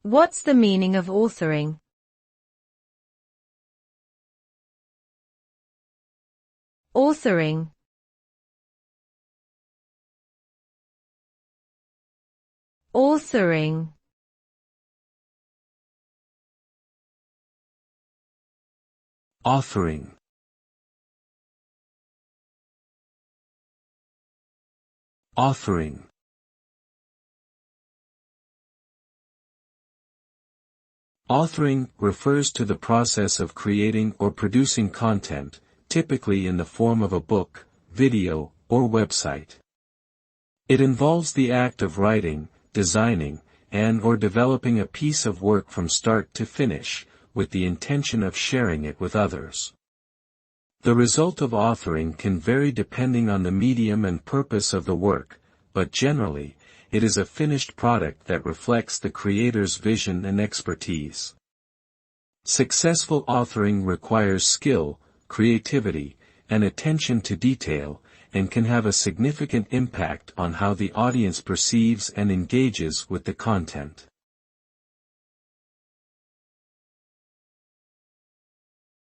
What's the meaning of authoring? Authoring. Authoring. Authoring. Authoring. Authoring refers to the process of creating or producing content, typically in the form of a book, video, or website. It involves the act of writing, designing, and/or developing a piece of work from start to finish, with the intention of sharing it with others. The result of authoring can vary depending on the medium and purpose of the work, but generally, it is a finished product that reflects the creator's vision and expertise. Successful authoring requires skill, creativity, and attention to detail, and can have a significant impact on how the audience perceives and engages with the content.